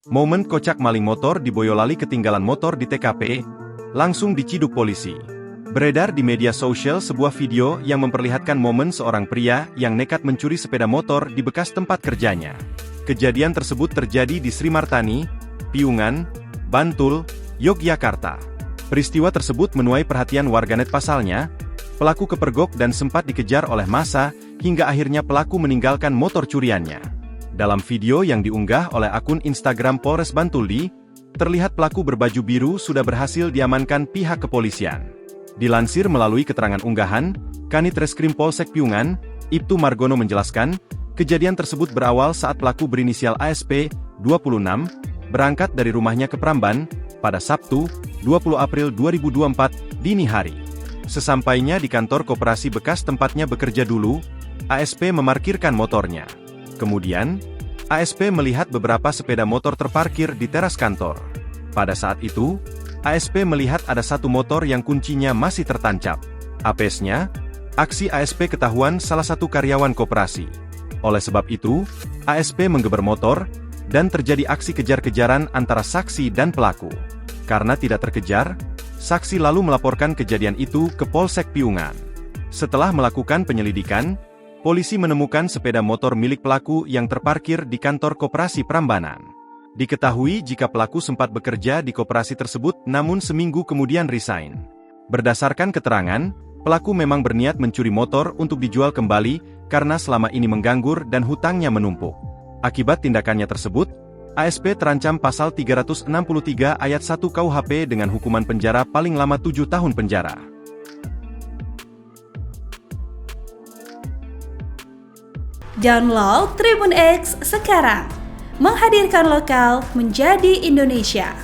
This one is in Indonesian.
Momen kocak maling motor di Boyolali ketinggalan motor di TKP, langsung diciduk polisi. Beredar di media sosial sebuah video yang memperlihatkan momen seorang pria yang nekat mencuri sepeda motor di bekas tempat kerjanya. Kejadian tersebut terjadi di Sri Martani, Piungan, Bantul, Yogyakarta. Peristiwa tersebut menuai perhatian warganet pasalnya. Pelaku kepergok dan sempat dikejar oleh massa, hingga akhirnya pelaku meninggalkan motor curiannya. Dalam video yang diunggah oleh akun Instagram Polres Bantuldi, terlihat pelaku berbaju biru sudah berhasil diamankan pihak kepolisian. Dilansir melalui keterangan unggahan, Kanit Reskrim Polsek Piungan, Ibtu Margono menjelaskan, kejadian tersebut berawal saat pelaku berinisial ASP, 26, berangkat dari rumahnya ke Pramban, pada Sabtu, 20 April 2024, dini hari. Sesampainya di kantor koperasi bekas tempatnya bekerja dulu, ASP memarkirkan motornya. Kemudian, ASP melihat beberapa sepeda motor terparkir di teras kantor. Pada saat itu, ASP melihat ada satu motor yang kuncinya masih tertancap. Apesnya, aksi ASP ketahuan salah satu karyawan koperasi. Oleh sebab itu, ASP menggeber motor, dan terjadi aksi kejar-kejaran antara saksi dan pelaku. Karena tidak terkejar, saksi lalu melaporkan kejadian itu ke Polsek Piungan. Setelah melakukan penyelidikan, polisi menemukan sepeda motor milik pelaku yang terparkir di kantor koperasi Prambanan. Diketahui jika pelaku sempat bekerja di koperasi tersebut namun seminggu kemudian resign. Berdasarkan keterangan, pelaku memang berniat mencuri motor untuk dijual kembali karena selama ini menganggur dan hutangnya menumpuk. Akibat tindakannya tersebut, ASP terancam pasal 363 ayat 1 KUHP dengan hukuman penjara paling lama 7 tahun penjara. Download Tribun X sekarang, menghadirkan lokal menjadi Indonesia.